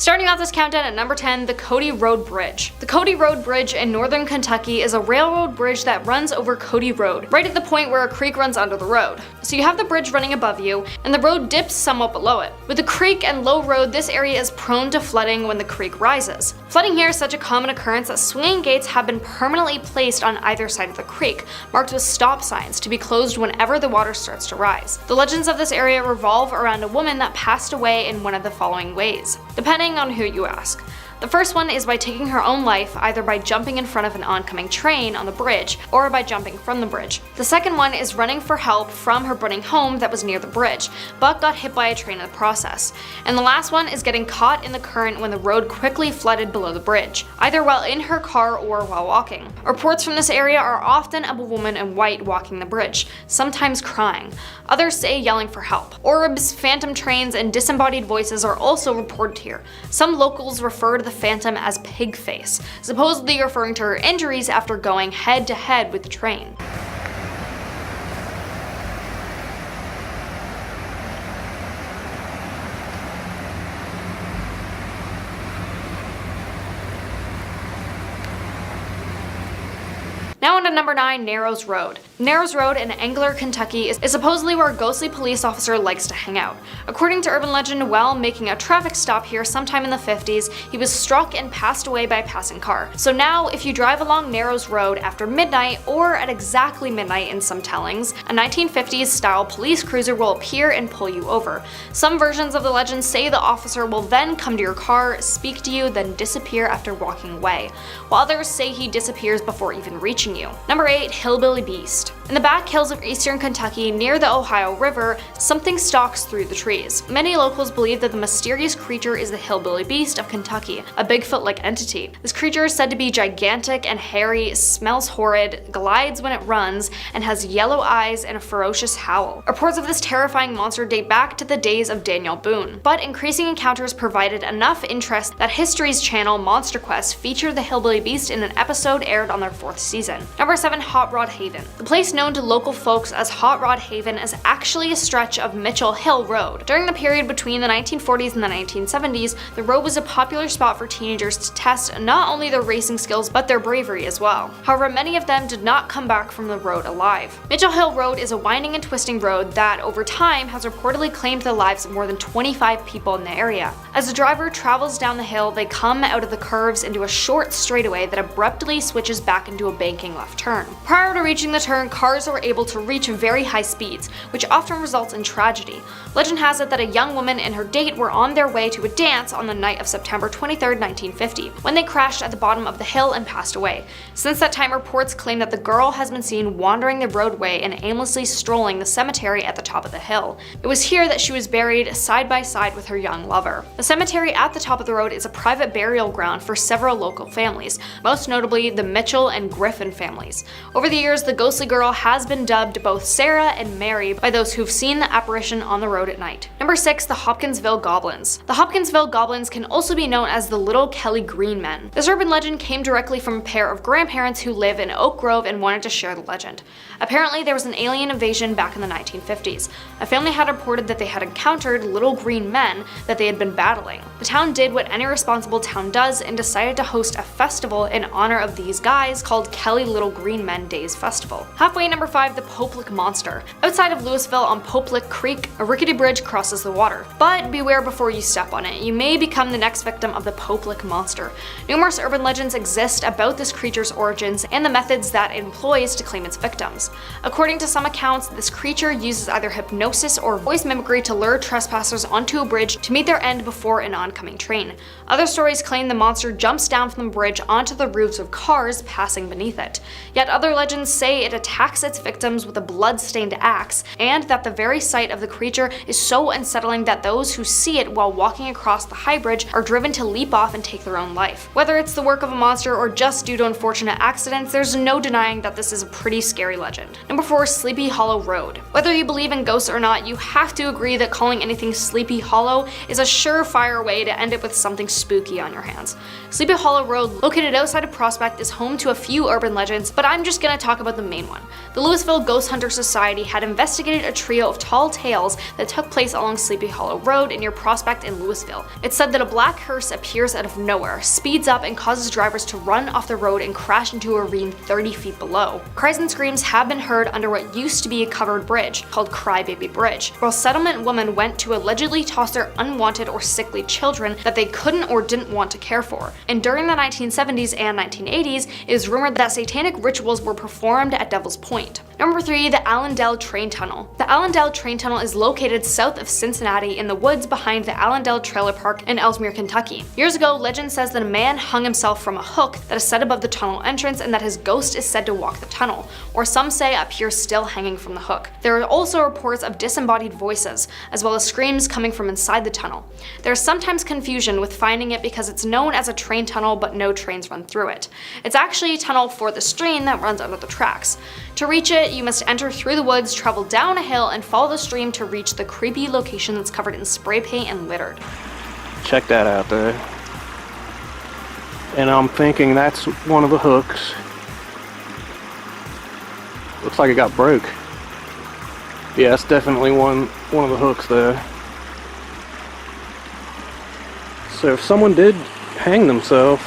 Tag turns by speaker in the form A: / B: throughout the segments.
A: Starting off this countdown at number 10, the Cody Road Bridge. The Cody Road Bridge in northern Kentucky is a railroad bridge that runs over Cody Road, right at the point where a creek runs under the road. So you have the bridge running above you, and the road dips somewhat below it. With the creek and low road, this area is prone to flooding when the creek rises. Flooding here is such a common occurrence that swinging gates have been permanently placed on either side of the creek, marked with stop signs to be closed whenever the water starts to rise. The legends of this area revolve around a woman that passed away in one of the following ways, depending on who you ask. The first one is by taking her own life, either by jumping in front of an oncoming train on the bridge or by jumping from the bridge. The second one is running for help from her burning home that was near the bridge, but got hit by a train in the process. And the last one is getting caught in the current when the road quickly flooded below the bridge, either while in her car or while walking. Reports from this area are often of a woman in white walking the bridge, sometimes crying. Others say yelling for help. Orbs, phantom trains, and disembodied voices are also reported here. Some locals refer to the phantom as pig face, supposedly referring to her injuries after going head to head with the train. Now on to number 9, Narrows Road. Narrows Road in Angler, Kentucky is supposedly where a ghostly police officer likes to hang out. According to urban legend, while making a traffic stop here sometime in the 50s, he was struck and passed away by a passing car. So now, if you drive along Narrows Road after midnight, or at exactly midnight in some tellings, a 1950s style police cruiser will appear and pull you over. Some versions of the legend say the officer will then come to your car, speak to you, then disappear after walking away, while others say he disappears before even reaching you. Number 8, Hillbilly Beast. In the back hills of eastern Kentucky near the Ohio River, something stalks through the trees. Many locals believe that the mysterious creature is the Hillbilly Beast of Kentucky, a Bigfoot-like entity. This creature is said to be gigantic and hairy, smells horrid, glides when it runs, and has yellow eyes and a ferocious howl. Reports of this terrifying monster date back to the days of Daniel Boone, but increasing encounters provided enough interest that History's channel Monster Quest featured the Hillbilly Beast in an episode aired on their 4th season. Number 7, Hot Rod Haven. The place known to local folks as Hot Rod Haven is actually a stretch of Mitchell Hill Road. During the period between the 1940s and the 1970s, the road was a popular spot for teenagers to test not only their racing skills but their bravery as well. However, many of them did not come back from the road alive. Mitchell Hill Road is a winding and twisting road that, over time, has reportedly claimed the lives of more than 25 people in the area. As the driver travels down the hill, they come out of the curves into a short straightaway that abruptly switches back into a banking left turn. Prior to reaching the turn, cars were able to reach very high speeds, which often results in tragedy. Legend has it that a young woman and her date were on their way to a dance on the night of September 23, 1950, when they crashed at the bottom of the hill and passed away. Since that time, reports claim that the girl has been seen wandering the roadway and aimlessly strolling the cemetery at the top of the hill. It was here that she was buried side by side with her young lover. The cemetery at the top of the road is a private burial ground for several local families, most notably the Mitchell and Griffin families. Over the years, the ghostly girl has been dubbed both Sarah and Mary by those who've seen the apparition on the road at night. Number 6, the Hopkinsville Goblins. The Hopkinsville Goblins can also be known as the Little Kelly Green Men. This urban legend came directly from a pair of grandparents who live in Oak Grove and wanted to share the legend. Apparently, there was an alien invasion back in the 1950s. A family had reported that they had encountered little green men that they had been battling. The town did what any responsible town does and decided to host a festival in honor of these guys called Kelly Little Green Men Days Festival. Halfway, number 5, the Poplick Monster. Outside of Louisville on Poplick Creek, a rickety bridge crosses the water. But beware before you step on it. You may become the next victim of the Poplick Monster. Numerous urban legends exist about this creature's origins and the methods that it employs to claim its victims. According to some accounts, this creature uses either hypnosis or voice mimicry to lure trespassers onto a bridge to meet their end before an oncoming train. Other stories claim the monster jumps down from the bridge onto the roofs of cars passing beneath it. Yet other legends say it attacks its victims with a blood-stained axe, and that the very sight of the creature is so unsettling that those who see it while walking across the high bridge are driven to leap off and take their own life. Whether it's the work of a monster or just due to unfortunate accidents, there's no denying that this is a pretty scary legend. Number 4, Sleepy Hollow Road. Whether you believe in ghosts or not, you have to agree that calling anything Sleepy Hollow is a surefire way to end it with something spooky on your hands. Sleepy Hollow Road, located outside of Prospect, is home to a few urban legends, but I'm just gonna talk about the main one. one. The Louisville Ghost Hunter Society had investigated a trio of tall tales that took place along Sleepy Hollow Road near Prospect in Louisville. It said that a black hearse appears out of nowhere, speeds up, and causes drivers to run off the road and crash into a ravine 30 feet below. Cries and screams have been heard under what used to be a covered bridge, called Crybaby Bridge, while settlement women went to allegedly toss their unwanted or sickly children that they couldn't or didn't want to care for. And during the 1970s and 1980s, it is rumored that satanic rituals were performed at Devil's Point. Number 3. The Allendale Train Tunnel. The Allendale Train Tunnel is located south of Cincinnati in the woods behind the Allendale Trailer Park in Ellesmere, Kentucky. Years ago, legend says that a man hung himself from a hook that is set above the tunnel entrance and that his ghost is said to walk the tunnel, or some say appears still hanging from the hook. There are also reports of disembodied voices, as well as screams coming from inside the tunnel. There is sometimes confusion with finding it because it's known as a train tunnel but no trains run through it. It's actually a tunnel for the stream that runs under the tracks. To reach it, you must enter through the woods, travel down a hill, and follow the stream to reach the creepy location that's covered in spray paint and littered.
B: Check that out there. And I'm thinking that's one of the hooks. Looks like it got broke. Yeah, it's definitely one of the hooks there. So if someone did hang themselves,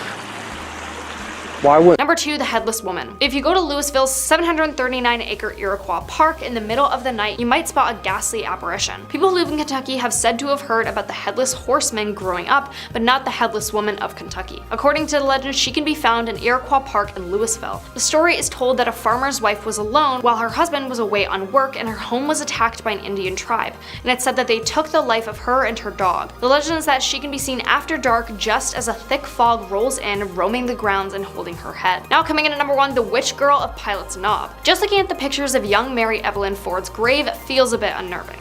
B: why would?
A: Number 2. The Headless Woman. If you go to Louisville's 739-acre Iroquois Park in the middle of the night, you might spot a ghastly apparition. People who live in Kentucky have said to have heard about the Headless Horseman growing up, but not the Headless Woman of Kentucky. According to the legend, she can be found in Iroquois Park in Louisville. The story is told that a farmer's wife was alone while her husband was away on work and her home was attacked by an Indian tribe, and it's said that they took the life of her and her dog. The legend is that she can be seen after dark just as a thick fog rolls in, roaming the grounds and holding her head. Now coming in at number 1, the Witch Girl of Pilot's Knob. Just looking at the pictures of young Mary Evelyn Ford's grave feels a bit unnerving,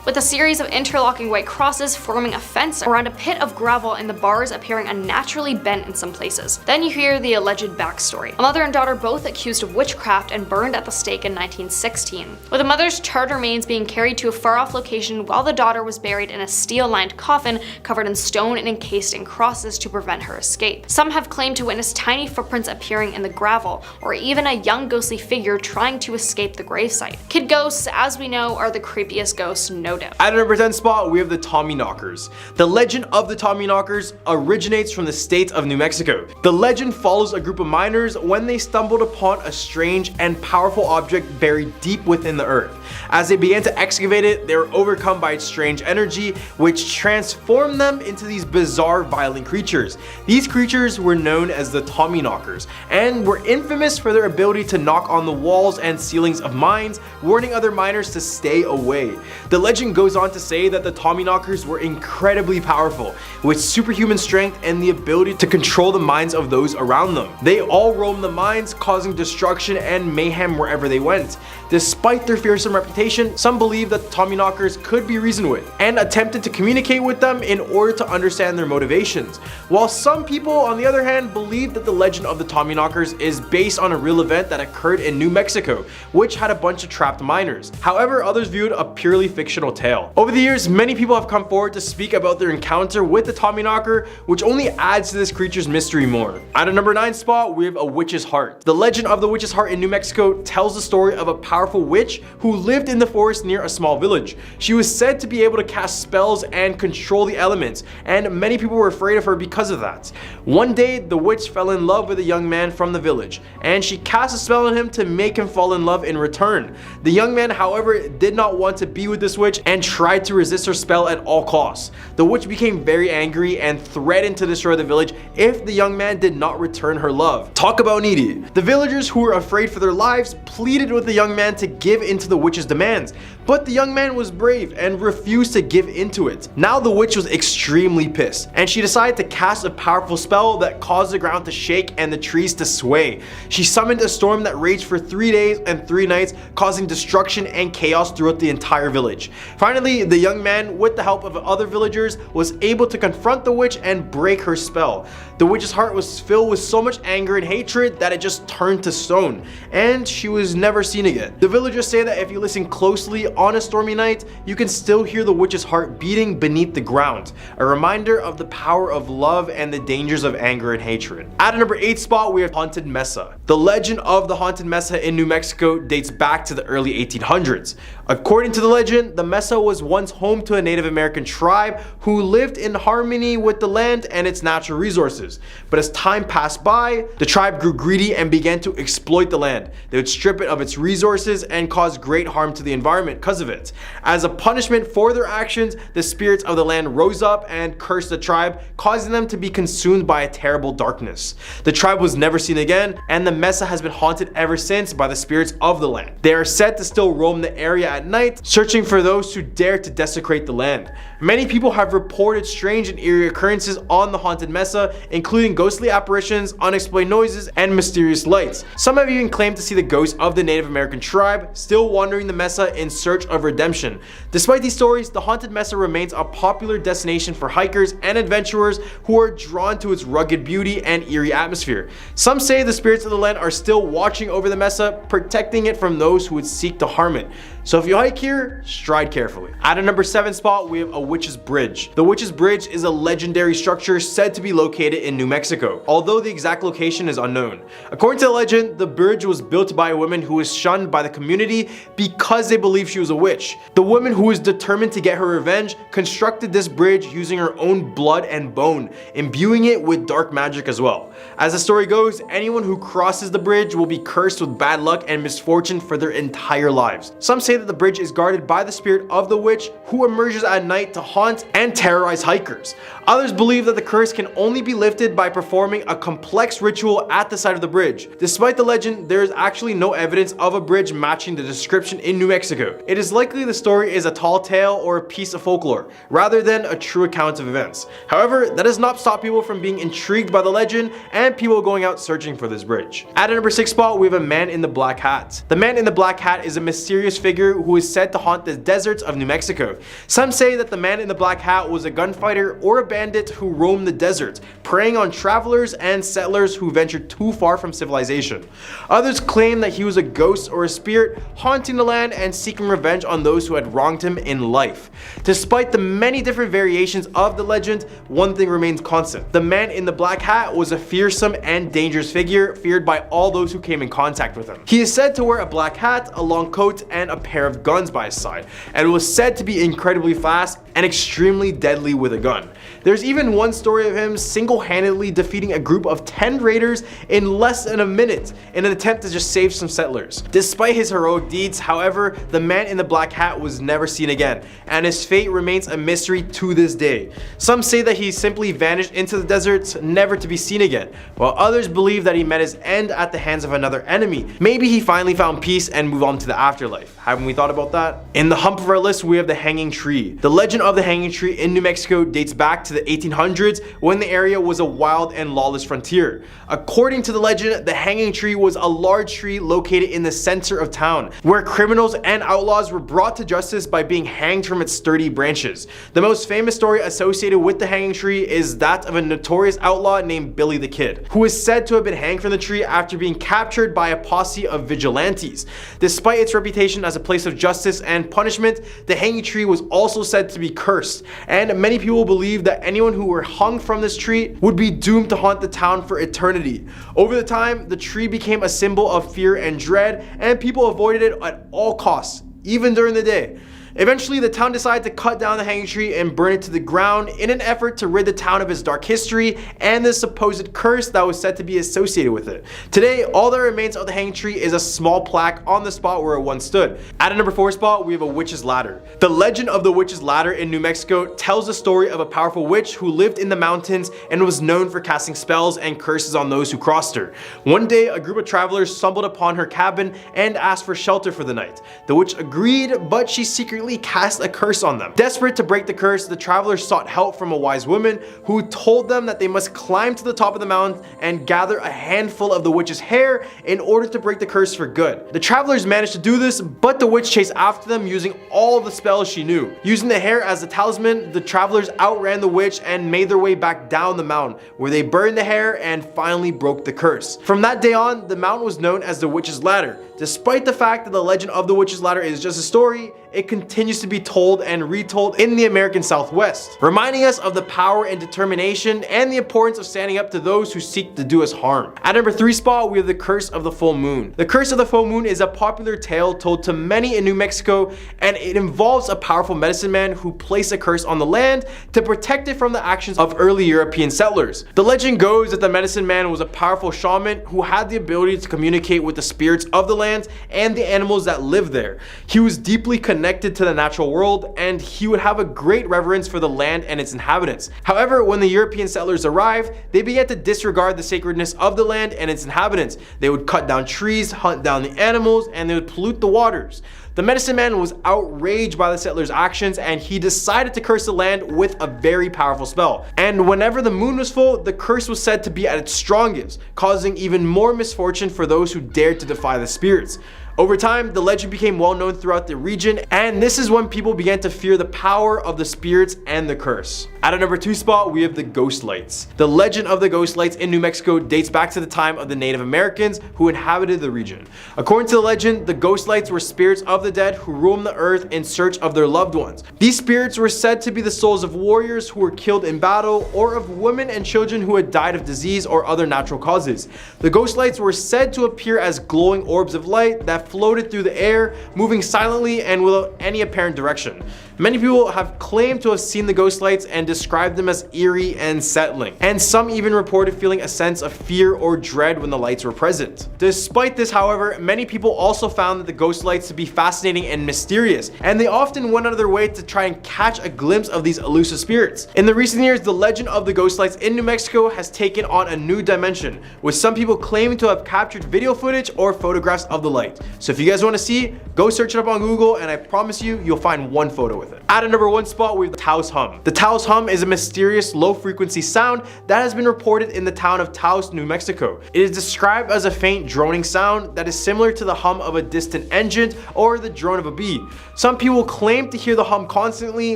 A: with a series of interlocking white crosses forming a fence around a pit of gravel and the bars appearing unnaturally bent in some places. Then you hear the alleged backstory. A mother and daughter both accused of witchcraft and burned at the stake in 1916, with the mother's charred remains being carried to a far-off location while the daughter was buried in a steel-lined coffin covered in stone and encased in crosses to prevent her escape. Some have claimed to witness tiny footprints appearing in the gravel, or even a young ghostly figure trying to escape the gravesite. Kid ghosts, as we know, are the creepiest ghosts, no doubt.
C: At number 10 spot, we have the Tommyknockers. The legend of the Tommyknockers originates from the state of New Mexico. The legend follows a group of miners when they stumbled upon a strange and powerful object buried deep within the earth. As they began to excavate it, they were overcome by its strange energy, which transformed them into these bizarre, violent creatures. These creatures were known as the Tommyknockers and were infamous for their ability to knock on the walls and ceilings of mines, warning other miners to stay away. The legend goes on to say that the Tommyknockers were incredibly powerful, with superhuman strength and the ability to control the minds of those around them. They all roamed the mines, causing destruction and mayhem wherever they went. Despite their fearsome reputation, some believe that the Tommyknockers could be reasoned with, and attempted to communicate with them in order to understand their motivations. While some people, on the other hand, believe that the legend of the Tommyknockers is based on a real event that occurred in New Mexico, which had a bunch of trapped miners. However, others viewed a purely fictional tale. Over the years, many people have come forward to speak about their encounter with the Tommyknocker, which only adds to this creature's mystery more. At a number 9 spot, we have a witch's heart. The legend of the witch's heart in New Mexico tells the story of a powerful witch who lived in the forest near a small village. She was said to be able to cast spells and control the elements, and many people were afraid of her because of that. One day, the witch fell in love with a young man from the village, and she cast a spell on him to make him fall in love in return. The young man, however, did not want to be with this witch and tried to resist her spell at all costs. The witch became very angry and threatened to destroy the village if the young man did not return her love. Talk about needy. The villagers, who were afraid for their lives, pleaded with the young man to give in to the witch's demands, but the young man was brave and refused to give into it. Now the witch was extremely pissed, and she decided to cast a powerful spell that caused the ground to shake and the trees to sway. She summoned a storm that raged for 3 days and 3 nights, causing destruction and chaos throughout the entire village. Finally, the young man, with the help of other villagers, was able to confront the witch and break her spell. The witch's heart was filled with so much anger and hatred that it just turned to stone, and she was never seen again. The villagers say that if you listen closely on a stormy night, you can still hear the witch's heart beating beneath the ground, a reminder of the power of love and the dangers of anger and hatred. At a number 8 spot, we have Haunted Mesa. The legend of the Haunted Mesa in New Mexico dates back to the early 1800s. According to the legend, the mesa was once home to a Native American tribe who lived in harmony with the land and its natural resources. But as time passed by, the tribe grew greedy and began to exploit the land. They would strip it of its resources and cause great harm to the environment because of it. As a punishment for their actions, the spirits of the land rose up and cursed the tribe, causing them to be consumed by a terrible darkness. The tribe was never seen again, and the mesa has been haunted ever since by the spirits of the land. They are said to still roam the area at night, searching for those who dare to desecrate the land. Many people have reported strange and eerie occurrences on the Haunted Mesa, including ghostly apparitions, unexplained noises, and mysterious lights. Some have even claimed to see the ghosts of the Native American tribe still wandering the mesa in search of redemption. Despite these stories, the Haunted Mesa remains a popular destination for hikers and adventurers who are drawn to its rugged beauty and eerie atmosphere. Some say the spirits of the land are still watching over the mesa, protecting it from those who would seek to harm it. So if you hike here, stride carefully. At a number 7 spot, we have a Witch's Bridge. The Witch's Bridge is a legendary structure said to be located in New Mexico, although the exact location is unknown. According to the legend, the bridge was built by a woman who was shunned by the community because they believed she was a witch. The woman, who was determined to get her revenge, constructed this bridge using her own blood and bone, imbuing it with dark magic as well. As the story goes, anyone who crosses the bridge will be cursed with bad luck and misfortune for their entire lives. Some say that the bridge is guarded by the spirit of the witch, who emerges at night to haunt and terrorize hikers. Others believe that the curse can only be lifted by performing a complex ritual at the side of the bridge. Despite the legend, there is actually no evidence of a bridge matching the description in New Mexico. It is likely the story is a tall tale or a piece of folklore, rather than a true account of events. However, that does not stop people from being intrigued by the legend and people going out searching for this bridge. At a number 6 spot, we have a man in the black hat. The man in the black hat is a mysterious figure who is said to haunt the deserts of New Mexico. Some say that the man in the black hat was a gunfighter or a bandit who roamed the desert, preying on travelers and settlers who ventured too far from civilization. Others claim that he was a ghost or a spirit haunting the land and seeking revenge on those who had wronged him in life. Despite the many different variations of the legend, one thing remains constant. The man in the black hat was a fearsome and dangerous figure, feared by all those who came in contact with him. He is said to wear a black hat, a long coat, and a pair of guns by his side, and was said to be incredibly fast and extremely deadly with a gun. There's even one story of him single-handedly defeating a group of 10 raiders in less than a minute in an attempt to just save some settlers. Despite his heroic deeds, however, the man in the black hat was never seen again, and his fate remains a mystery to this day. Some say that he simply vanished into the deserts, never to be seen again, while others believe that he met his end at the hands of another enemy. Maybe he finally found peace and moved on to the afterlife. Haven't we thought about that? In the hump of our list, we have the hanging tree. The legend of the hanging tree in New Mexico dates back to the 1800s, when the area was a wild and lawless frontier. According to the legend, the hanging tree was a large tree located in the center of town, where criminals and outlaws were brought to justice by being hanged from its sturdy branches. The most famous story associated with the hanging tree is that of a notorious outlaw named Billy the Kid, who is said to have been hanged from the tree after being captured by a posse of vigilantes. Despite its reputation as a place of justice and punishment, the hanging tree was also said to be cursed, and many people believe that anyone who were hung from this tree would be doomed to haunt the town for eternity. Over the time, the tree became a symbol of fear and dread, and people avoided it at all costs, even during the day. Eventually, the town decided to cut down the hanging tree and burn it to the ground in an effort to rid the town of its dark history and the supposed curse that was said to be associated with it. Today, all that remains of the hanging tree is a small plaque on the spot where it once stood. At a number 4 spot, we have a witch's ladder. The legend of the witch's ladder in New Mexico tells the story of a powerful witch who lived in the mountains and was known for casting spells and curses on those who crossed her. One day, a group of travelers stumbled upon her cabin and asked for shelter for the night. The witch agreed, but she secretly secretly cast a curse on them. Desperate to break the curse, the travelers sought help from a wise woman who told them that they must climb to the top of the mountain and gather a handful of the witch's hair in order to break the curse for good. The travelers managed to do this, but the witch chased after them using all the spells she knew. Using the hair as a talisman, the travelers outran the witch and made their way back down the mountain, where they burned the hair and finally broke the curse. From that day on, the mountain was known as the Witch's Ladder. Despite the fact that the legend of the Witch's Ladder is just a story, it continues to be told and retold in the American Southwest, reminding us of the power and determination and the importance of standing up to those who seek to do us harm. At number 3 spot, we have the Curse of the Full Moon. The Curse of the Full Moon is a popular tale told to many in New Mexico, and it involves a powerful medicine man who placed a curse on the land to protect it from the actions of early European settlers. The legend goes that the medicine man was a powerful shaman who had the ability to communicate with the spirits of the land and the animals that lived there. He was deeply connected to the natural world, and he would have a great reverence for the land and its inhabitants. However, when the European settlers arrived, they began to disregard the sacredness of the land and its inhabitants. They would cut down trees, hunt down the animals, and they would pollute the waters. The medicine man was outraged by the settlers' actions, and he decided to curse the land with a very powerful spell. And whenever the moon was full, the curse was said to be at its strongest, causing even more misfortune for those who dared to defy the spirits. Over time, the legend became well known throughout the region, and this is when people began to fear the power of the spirits and the curse. At a number 2 spot, we have the Ghost Lights. The legend of the Ghost Lights in New Mexico dates back to the time of the Native Americans who inhabited the region. According to the legend, the Ghost Lights were spirits of the dead who roamed the earth in search of their loved ones. These spirits were said to be the souls of warriors who were killed in battle, or of women and children who had died of disease or other natural causes. The Ghost Lights were said to appear as glowing orbs of light that floated through the air, moving silently and without any apparent direction. Many people have claimed to have seen the ghost lights and described them as eerie and settling, and some even reported feeling a sense of fear or dread when the lights were present. Despite this, however, many people also found that the ghost lights to be fascinating and mysterious, and they often went out of their way to try and catch a glimpse of these elusive spirits. In the recent years, the legend of the ghost lights in New Mexico has taken on a new dimension, with some people claiming to have captured video footage or photographs of the light. So if you guys want to see, go search it up on Google, and I promise you, you'll find one photo with it. At a number 1 spot, we have the Taos hum. The Taos hum is a mysterious low-frequency sound that has been reported in the town of Taos, New Mexico. It is described as a faint droning sound that is similar to the hum of a distant engine or the drone of a bee. Some people claim to hear the hum constantly,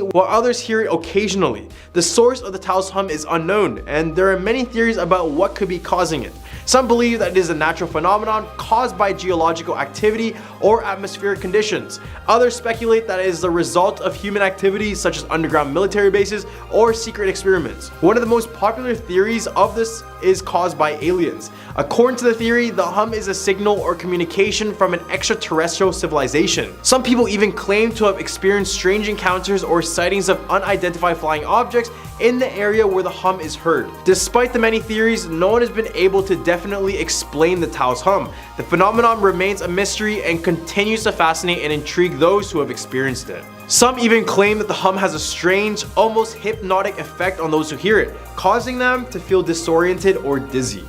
C: while others hear it occasionally. The source of the Taos hum is unknown, and there are many theories about what could be causing it. Some believe that it is a natural phenomenon caused by geological activity or atmospheric conditions. Others speculate that it is the result of human activities such as underground military bases or secret experiments. One of the most popular theories of this is caused by aliens. According to the theory, the hum is a signal or communication from an extraterrestrial civilization. Some people even claim to have experienced strange encounters or sightings of unidentified flying objects in the area where the hum is heard. Despite the many theories, no one has been able to definitely explain the Taos hum. The phenomenon remains a mystery and continues to fascinate and intrigue those who have experienced it. Some even claim that the hum has a strange, almost hypnotic effect on those who hear it, causing them to feel disoriented or dizzy.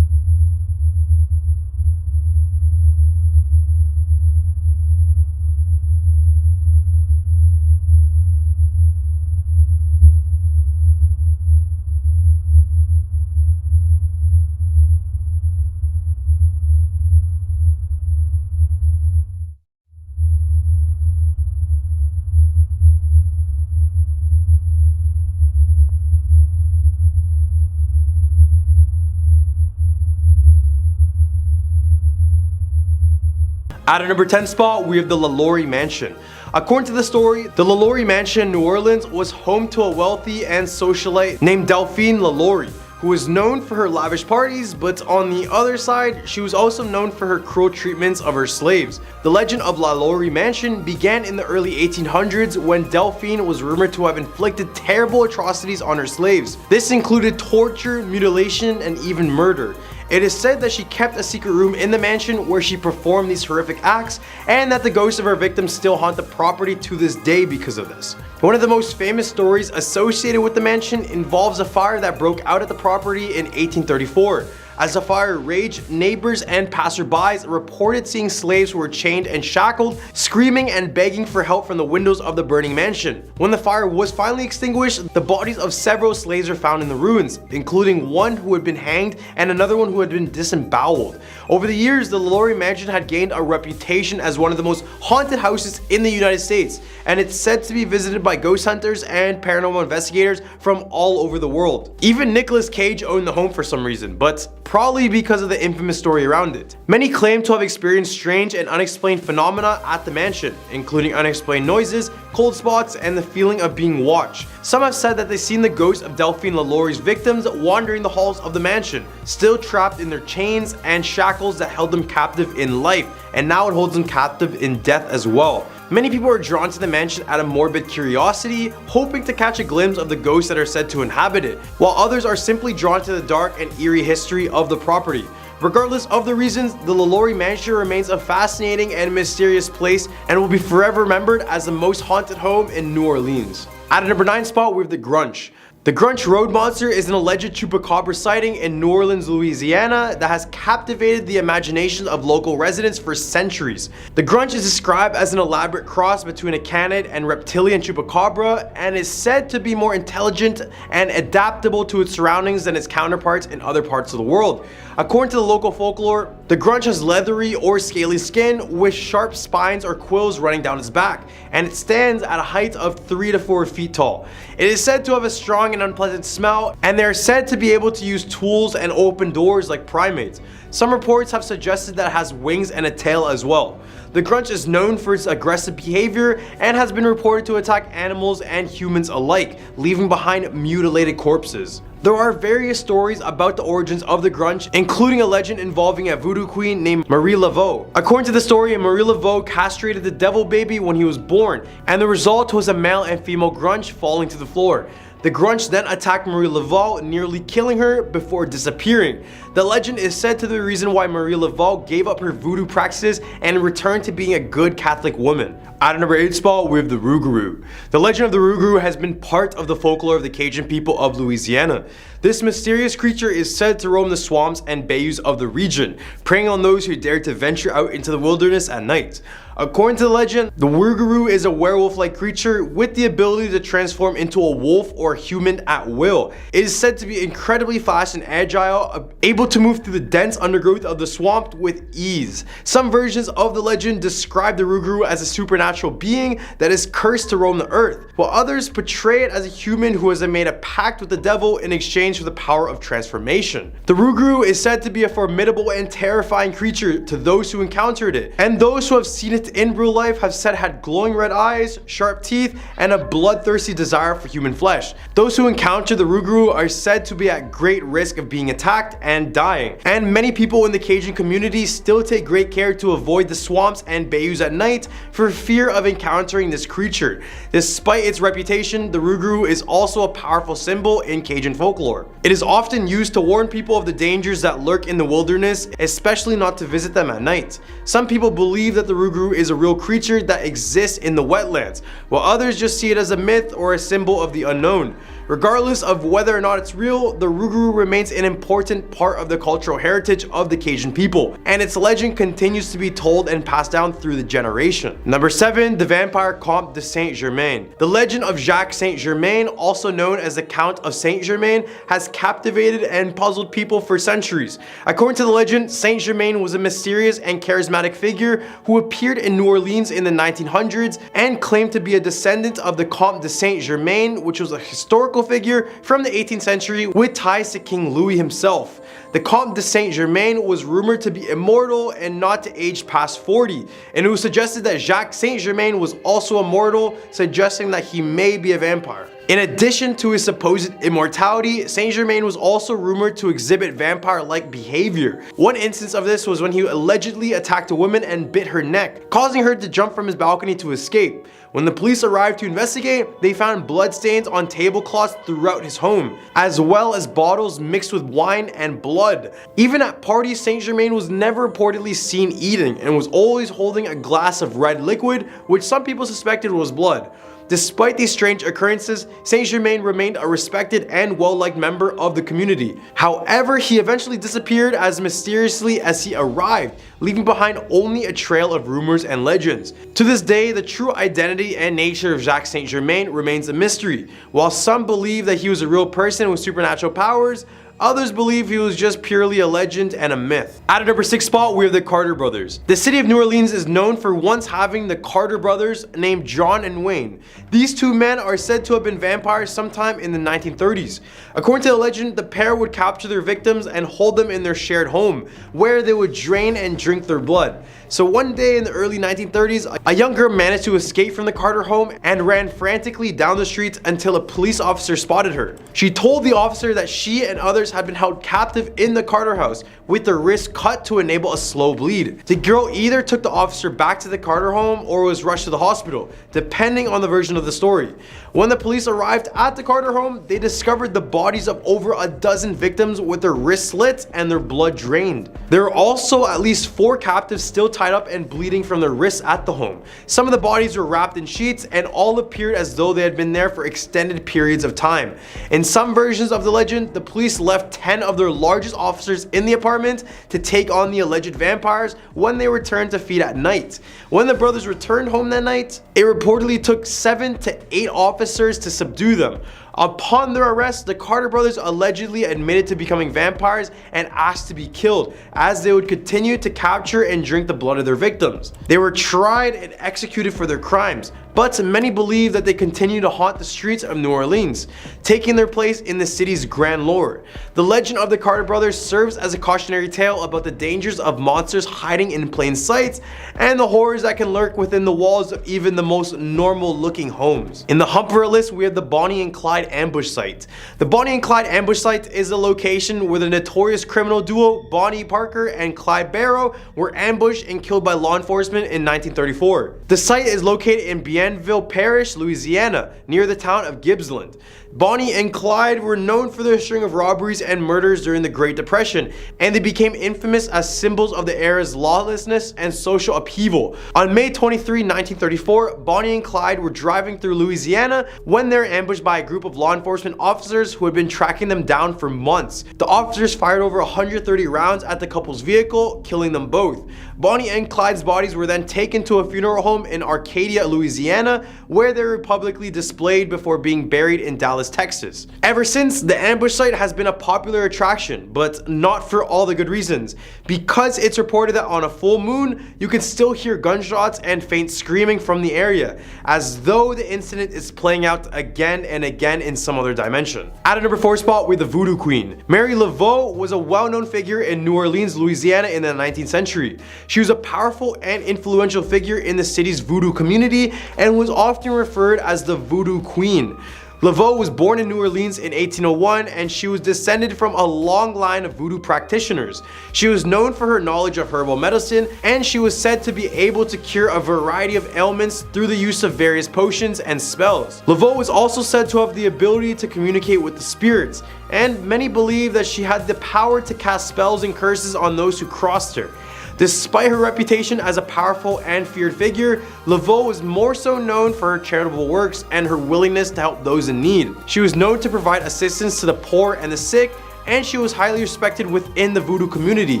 C: At a number 10 spot, we have the LaLaurie Mansion. According to the story, the LaLaurie Mansion in New Orleans was home to a wealthy and socialite named Delphine LaLaurie, who was known for her lavish parties, but on the other side, she was also known for her cruel treatments of her slaves. The legend of LaLaurie Mansion began in the early 1800s when Delphine was rumored to have inflicted terrible atrocities on her slaves. This included torture, mutilation, and even murder. It is said that she kept a secret room in the mansion where she performed these horrific acts, and that the ghosts of her victims still haunt the property to this day because of this. One of the most famous stories associated with the mansion involves a fire that broke out at the property in 1834. As the fire raged, neighbors and passerbys reported seeing slaves who were chained and shackled, screaming and begging for help from the windows of the burning mansion. When the fire was finally extinguished, the bodies of several slaves were found in the ruins, including one who had been hanged and another one who had been disemboweled. Over the years, the LaLaurie mansion had gained a reputation as one of the most haunted houses in the United States, and it's said to be visited by ghost hunters and paranormal investigators from all over the world. Even Nicolas Cage owned the home for some reason, but probably because of the infamous story around it. Many claim to have experienced strange and unexplained phenomena at the mansion, including unexplained noises, cold spots, and the feeling of being watched. Some have said that they've seen the ghosts of Delphine LaLaurie's victims wandering the halls of the mansion, still trapped in their chains and shackles that held them captive in life, and now it holds them captive in death as well. Many people are drawn to the mansion out of morbid curiosity, hoping to catch a glimpse of the ghosts that are said to inhabit it, while others are simply drawn to the dark and eerie history of the property. Regardless of the reasons, the LaLaurie mansion remains a fascinating and mysterious place and will be forever remembered as the most haunted home in New Orleans. At a number 9 spot, we have the Grunch. The Grunch Road Monster is an alleged chupacabra sighting in New Orleans, Louisiana that has captivated the imagination of local residents for centuries. The Grunch is described as an elaborate cross between a canid and reptilian chupacabra and is said to be more intelligent and adaptable to its surroundings than its counterparts in other parts of the world. According to the local folklore, the Grunch has leathery or scaly skin with sharp spines or quills running down its back, and it stands at a height of 3 to 4 feet tall. It is said to have a strong and unpleasant smell, and they are said to be able to use tools and open doors like primates. Some reports have suggested that it has wings and a tail as well. The Grunch is known for its aggressive behavior and has been reported to attack animals and humans alike, leaving behind mutilated corpses. There are various stories about the origins of the Grunch, including a legend involving a voodoo queen named Marie Laveau. According to the story, Marie Laveau castrated the devil baby when he was born, and the result was a male and female Grunch falling to the floor. The Grunch then attacked Marie Laveau, nearly killing her before disappearing. The legend is said to be the reason why Marie Laveau gave up her voodoo practices and returned to being a good Catholic woman. At number 8 spot, we have the Rougarou. The legend of the Rougarou has been part of the folklore of the Cajun people of Louisiana. This mysterious creature is said to roam the swamps and bayous of the region, preying on those who dare to venture out into the wilderness at night. According to the legend, the Rougarou is a werewolf-like creature with the ability to transform into a wolf or human at will. It is said to be incredibly fast and agile, able to move through the dense undergrowth of the swamp with ease. Some versions of the legend describe the Rougarou as a supernatural being that is cursed to roam the earth, while others portray it as a human who has made a pact with the devil in exchange for the power of transformation. The Rougarou is said to be a formidable and terrifying creature to those who encountered it, and those who have seen it in real life have said it had glowing red eyes, sharp teeth, and a bloodthirsty desire for human flesh. Those who encounter the Rougarou are said to be at great risk of being attacked and dying, and many people in the Cajun community still take great care to avoid the swamps and bayous at night for fear of encountering this creature. Despite its reputation, the Rougarou is also a powerful symbol in Cajun folklore. It is often used to warn people of the dangers that lurk in the wilderness, especially not to visit them at night. Some people believe that the Rougarou is a real creature that exists in the wetlands, while others just see it as a myth or a symbol of the unknown. Regardless of whether or not it's real, the Rougarou remains an important part of the cultural heritage of the Cajun people, and its legend continues to be told and passed down through the generation. Number 7, the vampire Comte de Saint-Germain. The legend of Jacques Saint-Germain, also known as the Count of Saint-Germain, has captivated and puzzled people for centuries. According to the legend, Saint-Germain was a mysterious and charismatic figure who appeared in New Orleans in the 1900s and claimed to be a descendant of the Comte de Saint-Germain, which was a historical figure from the 18th century with ties to King Louis himself. The Comte de Saint-Germain was rumored to be immortal and not to age past 40, and it was suggested that Jacques Saint-Germain was also immortal, suggesting that he may be a vampire. In addition to his supposed immortality, Saint-Germain was also rumored to exhibit vampire-like behavior. One instance of this was when he allegedly attacked a woman and bit her neck, causing her to jump from his balcony to escape. When the police arrived to investigate, they found bloodstains on tablecloths throughout his home, as well as bottles mixed with wine and blood. Even at parties, Saint Germain was never reportedly seen eating and was always holding a glass of red liquid, which some people suspected was blood. Despite these strange occurrences, Saint Germain remained a respected and well-liked member of the community. However, he eventually disappeared as mysteriously as he arrived, leaving behind only a trail of rumors and legends. To this day, the true identity and nature of Jacques Saint Germain remains a mystery. While some believe that he was a real person with supernatural powers, others believe he was just purely a legend and a myth. At a number 6 spot, we have the Carter brothers. The city of New Orleans is known for once having the Carter brothers named John and Wayne. These two men are said to have been vampires sometime in the 1930s. According to the legend, the pair would capture their victims and hold them in their shared home, where they would drain and drink their blood. So one day in the early 1930s, a young girl managed to escape from the Carter home and ran frantically down the streets until a police officer spotted her. She told the officer that she and others had been held captive in the Carter house with their wrists cut to enable a slow bleed. The girl either took the officer back to the Carter home or was rushed to the hospital, depending on the version of the story. When the police arrived at the Carter home, they discovered the bodies of over a dozen victims with their wrists slit and their blood drained. There are also at least 4 captives still tied up and bleeding from their wrists at the home. Some of the bodies were wrapped in sheets and all appeared as though they had been there for extended periods of time. In some versions of the legend, the police left 10 of their largest officers in the apartment to take on the alleged vampires when they returned to feed at night. When the brothers returned home that night, it reportedly took 7 to 8 officers to subdue them. Upon their arrest, the Carter brothers allegedly admitted to becoming vampires and asked to be killed, as they would continue to capture and drink the blood of their victims. They were tried and executed for their crimes, but many believe that they continue to haunt the streets of New Orleans, taking their place in the city's grand lore. The legend of the Carter brothers serves as a cautionary tale about the dangers of monsters hiding in plain sight and the horrors that can lurk within the walls of even the most normal looking homes. In the Humper list, we have the Bonnie and Clyde ambush site. The Bonnie and Clyde ambush site is a location where the notorious criminal duo Bonnie Parker and Clyde Barrow were ambushed and killed by law enforcement in 1934. The site is located in Bienville Parish, Louisiana, near the town of Gibbsland. Bonnie and Clyde were known for their string of robberies and murders during the Great Depression, and they became infamous as symbols of the era's lawlessness and social upheaval. On May 23, 1934, Bonnie and Clyde were driving through Louisiana when they were ambushed by a group of law enforcement officers who had been tracking them down for months. The officers fired over 130 rounds at the couple's vehicle, killing them both. Bonnie and Clyde's bodies were then taken to a funeral home in Arcadia, Louisiana, where they were publicly displayed before being buried in Dallas, Texas. Ever since, the ambush site has been a popular attraction, but not for all the good reasons. Because it's reported that on a full moon, you can still hear gunshots and faint screaming from the area, as though the incident is playing out again and again in some other dimension. At a number 4 spot, we have the Voodoo Queen. Mary Laveau was a well-known figure in New Orleans, Louisiana in the 19th century. She was a powerful and influential figure in the city's voodoo community and was often referred as the Voodoo Queen. Laveau was born in New Orleans in 1801, and she was descended from a long line of voodoo practitioners. She was known for her knowledge of herbal medicine, and she was said to be able to cure a variety of ailments through the use of various potions and spells. Laveau was also said to have the ability to communicate with the spirits, and many believe that she had the power to cast spells and curses on those who crossed her. Despite her reputation as a powerful and feared figure, Laveau was more so known for her charitable works and her willingness to help those in need. She was known to provide assistance to the poor and the sick, and she was highly respected within the voodoo community.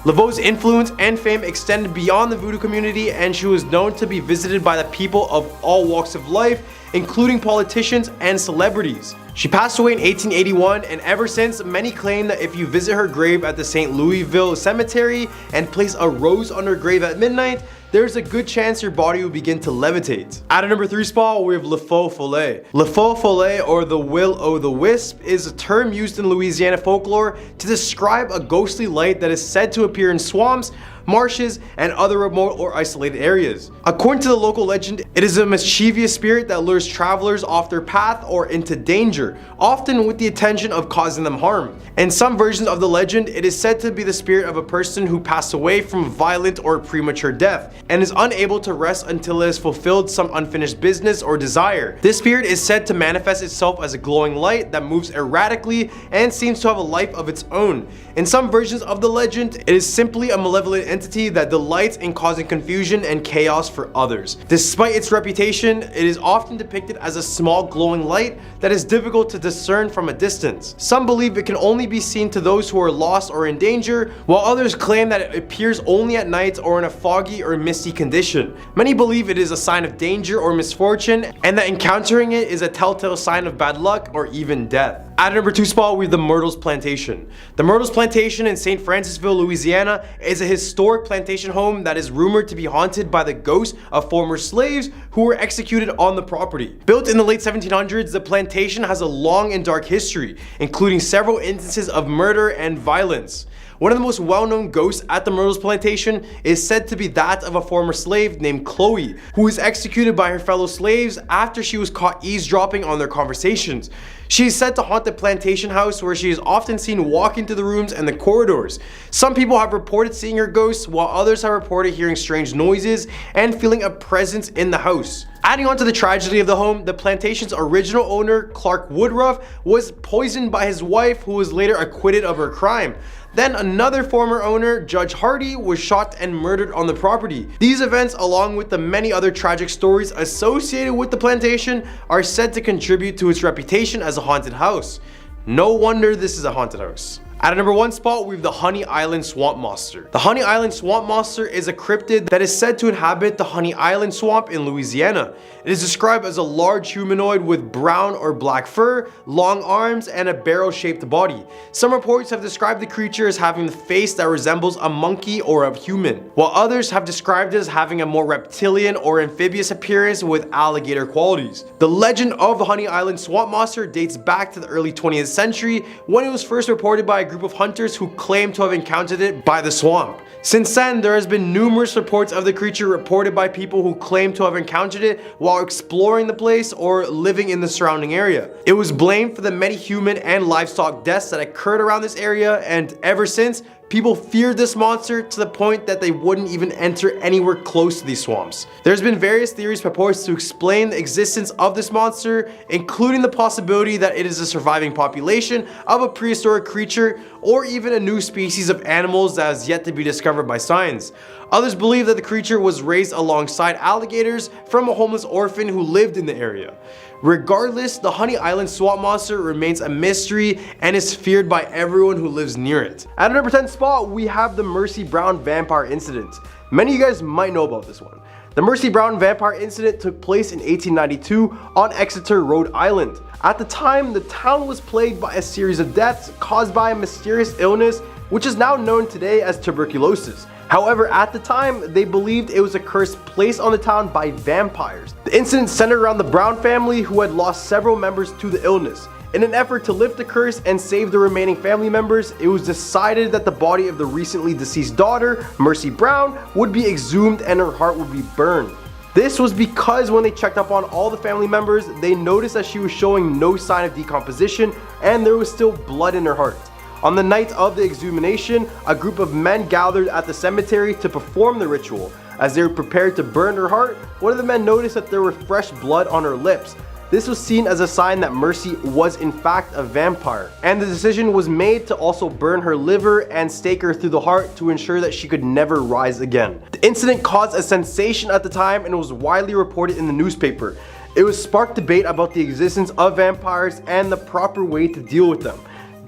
C: Laveau's influence and fame extended beyond the voodoo community, and she was known to be visited by the people of all walks of life, including politicians and celebrities. She passed away in 1881, and ever since, many claim that if you visit her grave at the St. Louisville Cemetery and place a rose on her grave at midnight, there's a good chance your body will begin to levitate. At a number 3 spot, we have Le Faux Follet. Le Faux Follet, or the Will-o'-the-Wisp, is a term used in Louisiana folklore to describe a ghostly light that is said to appear in swamps, marshes, and other remote or isolated areas. According to the local legend, it is a mischievous spirit that lures travelers off their path or into danger, often with the intention of causing them harm. In some versions of the legend, it is said to be the spirit of a person who passed away from violent or premature death and is unable to rest until it has fulfilled some unfinished business or desire. This spirit is said to manifest itself as a glowing light that moves erratically and seems to have a life of its own. In some versions of the legend, it is simply a malevolent entity that delights in causing confusion and chaos for others. Despite its reputation, it is often depicted as a small glowing light that is difficult to discern from a distance. Some believe it can only be seen to those who are lost or in danger, while others claim that it appears only at night or in a foggy or misty condition. Many believe it is a sign of danger or misfortune, and that encountering it is a telltale sign of bad luck or even death. At number 2 spot, we have the Myrtles Plantation. The Myrtles Plantation in St. Francisville, Louisiana is a historic plantation home that is rumored to be haunted by the ghosts of former slaves who were executed on the property. Built in the late 1700s, the plantation has a long and dark history, including several instances of murder and violence. One of the most well-known ghosts at the Myrtles Plantation is said to be that of a former slave named Chloe, who was executed by her fellow slaves after she was caught eavesdropping on their conversations. She is said to haunt the plantation house, where she is often seen walking through the rooms and the corridors. Some people have reported seeing her ghost, while others have reported hearing strange noises and feeling a presence in the house. Adding on to the tragedy of the home, the plantation's original owner, Clark Woodruff, was poisoned by his wife, who was later acquitted of her crime. Then another former owner, Judge Hardy, was shot and murdered on the property. These events, along with the many other tragic stories associated with the plantation, are said to contribute to its reputation as a haunted house. No wonder this is a haunted house. At number 1 spot, we have the Honey Island Swamp Monster. The Honey Island Swamp Monster is a cryptid that is said to inhabit the Honey Island Swamp in Louisiana. It is described as a large humanoid with brown or black fur, long arms, and a barrel-shaped body. Some reports have described the creature as having the face that resembles a monkey or a human, while others have described it as having a more reptilian or amphibious appearance with alligator qualities. The legend of the Honey Island Swamp Monster dates back to the early 20th century, when it was first reported by a group of hunters who claimed to have encountered it by the swamp. Since then, there has been numerous reports of the creature reported by people who claim to have encountered it while exploring the place or living in the surrounding area. It was blamed for the many human and livestock deaths that occurred around this area, and ever since, people feared this monster to the point that they wouldn't even enter anywhere close to these swamps. There's been various theories purports to explain the existence of this monster, including the possibility that it is a surviving population of a prehistoric creature, or even a new species of animals that has yet to be discovered by science. Others believe that the creature was raised alongside alligators from a homeless orphan who lived in the area. Regardless, the Honey Island Swamp Monster remains a mystery and is feared by everyone who lives near it. At number 10 spot, we have the Mercy Brown Vampire Incident. Many of you guys might know about this one. The Mercy Brown Vampire Incident took place in 1892 on Exeter, Rhode Island. At the time, the town was plagued by a series of deaths caused by a mysterious illness, which is now known today as tuberculosis. However, at the time, they believed it was a curse placed on the town by vampires. The incident centered around the Brown family, who had lost several members to the illness. In an effort to lift the curse and save the remaining family members, it was decided that the body of the recently deceased daughter, Mercy Brown, would be exhumed and her heart would be burned. This was because when they checked up on all the family members, they noticed that she was showing no sign of decomposition and there was still blood in her heart. On the night of the exhumation, a group of men gathered at the cemetery to perform the ritual. As they were prepared to burn her heart, one of the men noticed that there were fresh blood on her lips. This was seen as a sign that Mercy was in fact a vampire, and the decision was made to also burn her liver and stake her through the heart to ensure that she could never rise again. The incident caused a sensation at the time and was widely reported in the newspaper. It was sparked debate about the existence of vampires and the proper way to deal with them.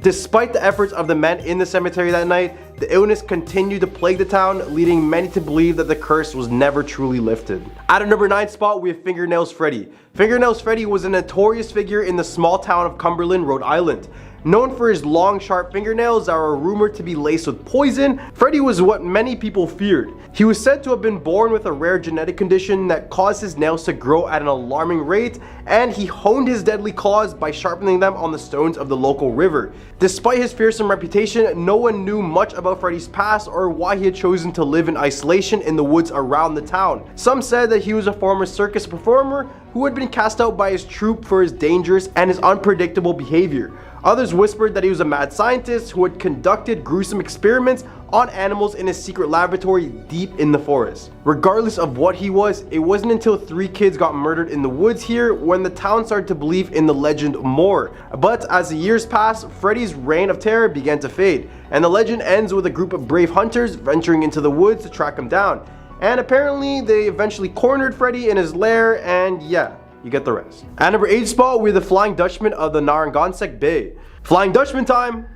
C: Despite the efforts of the men in the cemetery that night, the illness continued to plague the town, leading many to believe that the curse was never truly lifted. At a number 9 spot, we have Fingernails Freddy. Fingernails Freddy was a notorious figure in the small town of Cumberland, Rhode Island. Known for his long, sharp fingernails that were rumored to be laced with poison, Freddy was what many people feared. He was said to have been born with a rare genetic condition that caused his nails to grow at an alarming rate, and he honed his deadly claws by sharpening them on the stones of the local river. Despite his fearsome reputation, no one knew much about Freddy's past or why he had chosen to live in isolation in the woods around the town. Some said that he was a former circus performer who had been cast out by his troupe for his dangerous and his unpredictable behavior. Others whispered that he was a mad scientist who had conducted gruesome experiments on animals in his secret laboratory deep in the forest. Regardless of what he was, it wasn't until 3 kids got murdered in the woods here when the town started to believe in the legend more. But as the years passed, Freddy's reign of terror began to fade, and the legend ends with a group of brave hunters venturing into the woods to track him down. And apparently they eventually cornered Freddy in his lair, and yeah, you get the rest. At number 8 spot, we're the Flying Dutchman of the Narragansett Bay. Flying Dutchman time!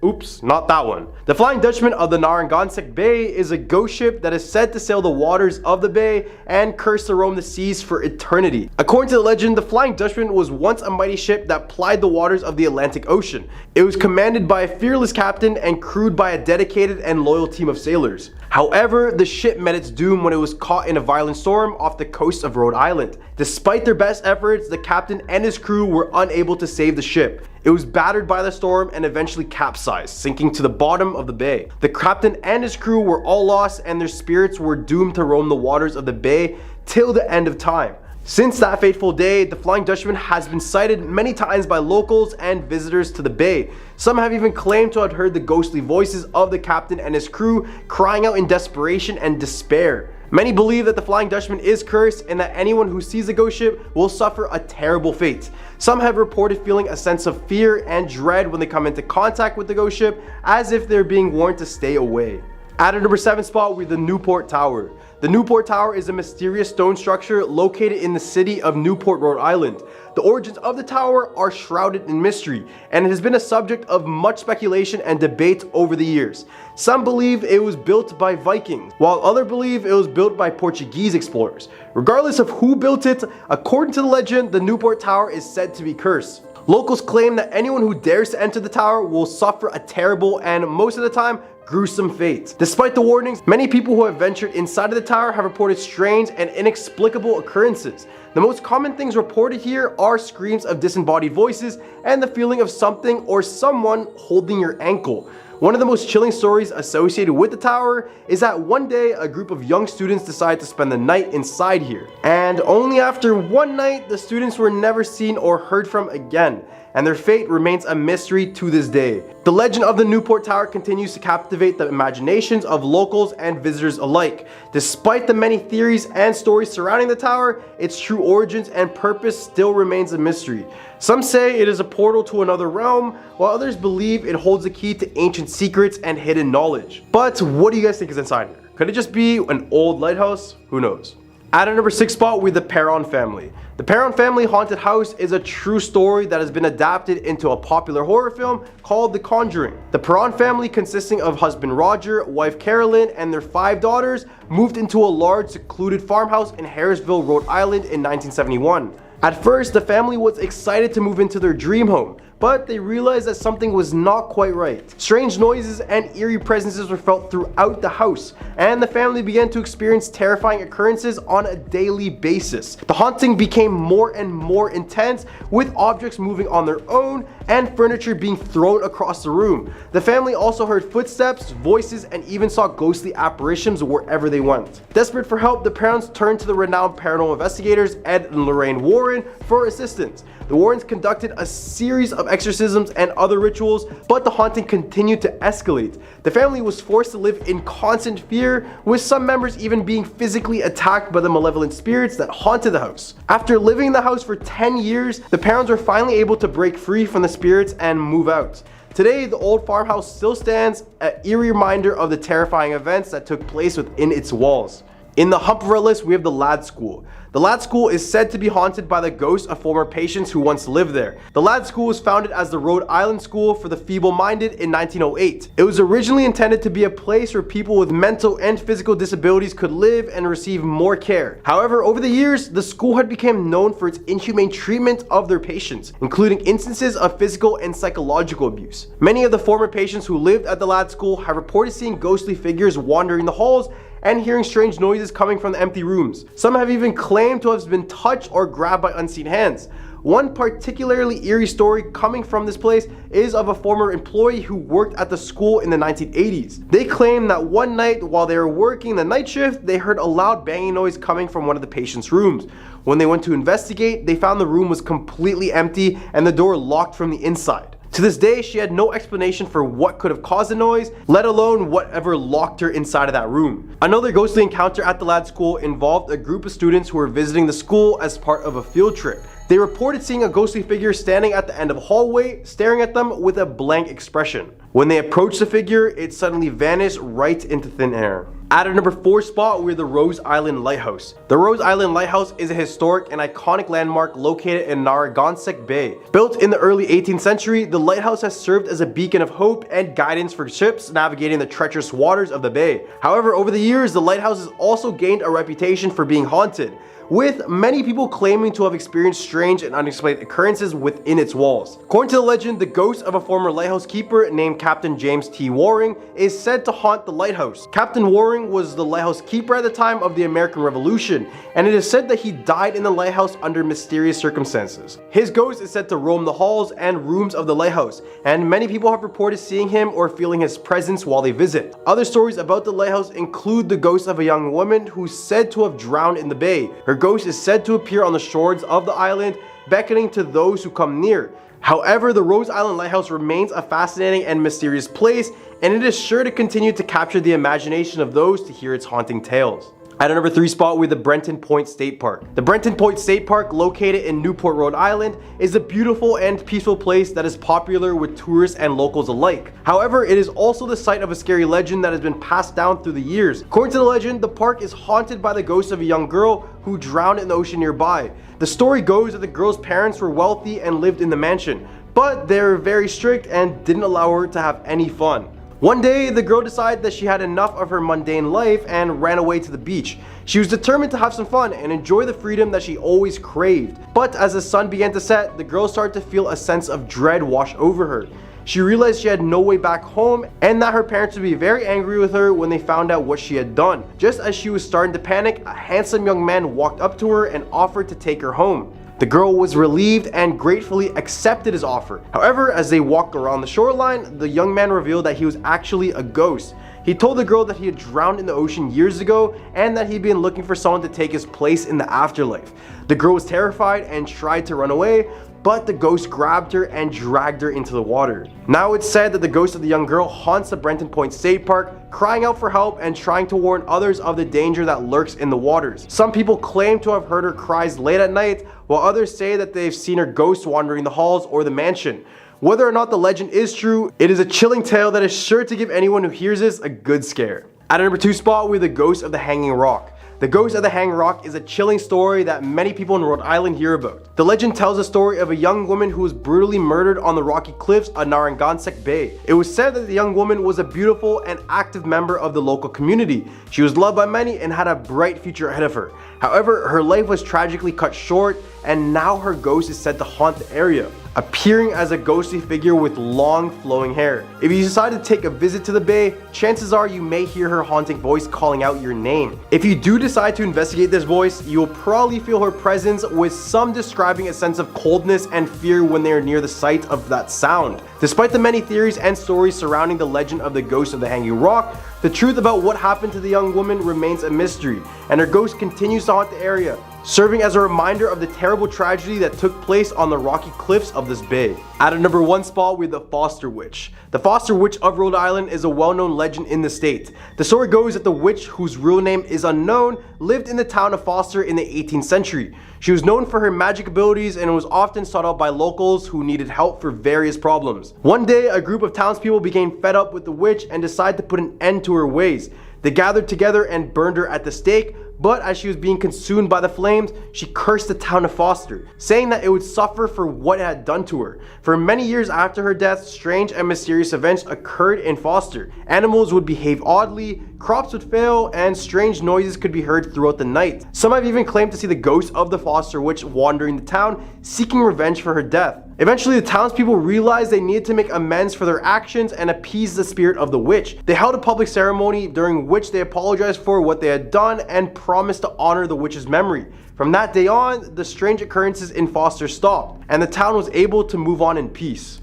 C: Oops, not that one. The Flying Dutchman of the Narragansett Bay is a ghost ship that is said to sail the waters of the bay and cursed to roam the seas for eternity. According to the legend, the Flying Dutchman was once a mighty ship that plied the waters of the Atlantic Ocean. It was commanded by a fearless captain and crewed by a dedicated and loyal team of sailors. However, the ship met its doom when it was caught in a violent storm off the coast of Rhode Island. Despite their best efforts, the captain and his crew were unable to save the ship. It was battered by the storm and eventually capsized, sinking to the bottom of the bay. The captain and his crew were all lost, and their spirits were doomed to roam the waters of the bay till the end of time. Since that fateful day, the Flying Dutchman has been sighted many times by locals and visitors to the bay. Some have even claimed to have heard the ghostly voices of the captain and his crew crying out in desperation and despair. Many believe that the Flying Dutchman is cursed and that anyone who sees the ghost ship will suffer a terrible fate. Some have reported feeling a sense of fear and dread when they come into contact with the ghost ship, as if they're being warned to stay away. At our number 7 spot, we have the Newport Tower. The Newport Tower is a mysterious stone structure located in the city of Newport, Rhode Island. The origins of the tower are shrouded in mystery, and it has been a subject of much speculation and debate over the years. Some believe it was built by Vikings, while others believe it was built by Portuguese explorers. Regardless of who built it, according to the legend, the Newport Tower is said to be cursed. Locals claim that anyone who dares to enter the tower will suffer a terrible and, most of the time, gruesome fate. Despite the warnings, many people who have ventured inside of the tower have reported strange and inexplicable occurrences. The most common things reported here are screams of disembodied voices and the feeling of something or someone holding your ankle. One of the most chilling stories associated with the tower is that one day a group of young students decided to spend the night inside here. And only after one night, the students were never seen or heard from again, and their fate remains a mystery to this day. The legend of the Newport Tower continues to captivate the imaginations of locals and visitors alike. Despite the many theories and stories surrounding the tower, its true origins and purpose still remains a mystery. Some say it is a portal to another realm, while others believe it holds the key to ancient secrets and hidden knowledge. But what do you guys think is inside here? Could it just be an old lighthouse? Who knows? At our number 6 spot, we have the Perron family. The Perron family haunted house is a true story that has been adapted into a popular horror film called The Conjuring. The Perron family, consisting of husband Roger, wife Carolyn, and their 5 daughters, moved into a large secluded farmhouse in Harrisville, Rhode Island in 1971. At first, the family was excited to move into their dream home, but they realized that something was not quite right. Strange noises and eerie presences were felt throughout the house, and the family began to experience terrifying occurrences on a daily basis. The haunting became more and more intense, with objects moving on their own and furniture being thrown across the room. The family also heard footsteps, voices, and even saw ghostly apparitions wherever they went. Desperate for help, the parents turned to the renowned paranormal investigators Ed and Lorraine Warren for assistance. The Warrens conducted a series of exorcisms and other rituals, but the haunting continued to escalate. The family was forced to live in constant fear, with some members even being physically attacked by the malevolent spirits that haunted the house. After living in the house for 10 years, the parents were finally able to break free from the spirits and move out. Today, the old farmhouse still stands, an eerie reminder of the terrifying events that took place within its walls. In the hump of our list, we have the Lad School. The Lad School is said to be haunted by the ghosts of former patients who once lived there. The Lad School was founded as the Rhode Island School for the Feeble-Minded in 1908. It was originally intended to be a place where people with mental and physical disabilities could live and receive more care. However, over the years, the school had become known for its inhumane treatment of their patients, including instances of physical and psychological abuse. Many of the former patients who lived at the Lad School have reported seeing ghostly figures wandering the halls and hearing strange noises coming from the empty rooms. Some have even claimed to have been touched or grabbed by unseen hands. One particularly eerie story coming from this place is of a former employee who worked at the school in the 1980s. They claim that one night while they were working the night shift, they heard a loud banging noise coming from one of the patients' rooms. When they went to investigate, they found the room was completely empty and the door locked from the inside. To this day, she had no explanation for what could have caused the noise, let alone whatever locked her inside of that room. Another ghostly encounter at the Lad School involved a group of students who were visiting the school as part of a field trip. They reported seeing a ghostly figure standing at the end of a hallway, staring at them with a blank expression. When they approached the figure, it suddenly vanished right into thin air. At our number 4 spot, we're the Rose Island Lighthouse. The Rose Island Lighthouse is a historic and iconic landmark located in Narragansett Bay. Built in the early 18th century, the lighthouse has served as a beacon of hope and guidance for ships navigating the treacherous waters of the bay. However, over the years, the lighthouse has also gained a reputation for being haunted, with many people claiming to have experienced strange and unexplained occurrences within its walls. According to the legend, the ghost of a former lighthouse keeper named Captain James T. Waring is said to haunt the lighthouse. Captain Waring was the lighthouse keeper at the time of the American Revolution, and it is said that he died in the lighthouse under mysterious circumstances. His ghost is said to roam the halls and rooms of the lighthouse, and many people have reported seeing him or feeling his presence while they visit. Other stories about the lighthouse include the ghost of a young woman who's said to have drowned in the bay. Her ghost is said to appear on the shores of the island, beckoning to those who come near. However, the Rose Island Lighthouse remains a fascinating and mysterious place, and it is sure to continue to capture the imagination of those to hear its haunting tales. At our number 3 spot, we have the Brenton Point State Park. The Brenton Point State Park, located in Newport, Rhode Island, is a beautiful and peaceful place that is popular with tourists and locals alike. However, it is also the site of a scary legend that has been passed down through the years. According to the legend, the park is haunted by the ghost of a young girl who drowned in the ocean nearby. The story goes that the girl's parents were wealthy and lived in the mansion, but they were very strict and didn't allow her to have any fun. One day, the girl decided that she had enough of her mundane life and ran away to the beach. She was determined to have some fun and enjoy the freedom that she always craved. But as the sun began to set, the girl started to feel a sense of dread wash over her. She realized she had no way back home and that her parents would be very angry with her when they found out what she had done. Just as she was starting to panic, a handsome young man walked up to her and offered to take her home. The girl was relieved and gratefully accepted his offer. However, as they walked around the shoreline, the young man revealed that he was actually a ghost. He told the girl that he had drowned in the ocean years ago and that he'd been looking for someone to take his place in the afterlife. The girl was terrified and tried to run away, but the ghost grabbed her and dragged her into the water. Now it's said that the ghost of the young girl haunts the Brenton Point State Park, crying out for help and trying to warn others of the danger that lurks in the waters. Some people claim to have heard her cries late at night, while others say that they've seen her ghost wandering the halls or the mansion. Whether or not the legend is true, it is a chilling tale that is sure to give anyone who hears this a good scare. At our number 2 spot, we have the ghost of the Hanging Rock. The Ghost of the Hanging Rock is a chilling story that many people in Rhode Island hear about. The legend tells the story of a young woman who was brutally murdered on the rocky cliffs of Narragansett Bay. It was said that the young woman was a beautiful and active member of the local community. She was loved by many and had a bright future ahead of her. However, her life was tragically cut short, and now her ghost is said to haunt the area, appearing as a ghostly figure with long flowing hair. If you decide to take a visit to the bay, chances are you may hear her haunting voice calling out your name. If you do decide to investigate this voice, you'll probably feel her presence, with some describing a sense of coldness and fear when they are near the site of that sound. Despite the many theories and stories surrounding the legend of the Ghost of the Hanging Rock, the truth about what happened to the young woman remains a mystery, and her ghost continues to haunt the area, serving as a reminder of the terrible tragedy that took place on the rocky cliffs of this bay. At a number 1 spot, we have the Foster Witch. The Foster Witch of Rhode Island is a well-known legend in the state. The story goes that the witch, whose real name is unknown, lived in the town of Foster in the 18th century. She was known for her magic abilities and was often sought out by locals who needed help for various problems. One day, a group of townspeople became fed up with the witch and decided to put an end to her ways. They gathered together and burned her at the stake, but as she was being consumed by the flames, she cursed the town of Foster, saying that it would suffer for what it had done to her. For many years after her death, strange and mysterious events occurred in Foster. Animals would behave oddly, crops would fail, and strange noises could be heard throughout the night. Some have even claimed to see the ghost of the Foster witch wandering the town, seeking revenge for her death. Eventually, the townspeople realized they needed to make amends for their actions and appease the spirit of the witch. They held a public ceremony during which they apologized for what they had done and promised to honor the witch's memory. From that day on, the strange occurrences in Foster stopped, and the town was able to move on in peace.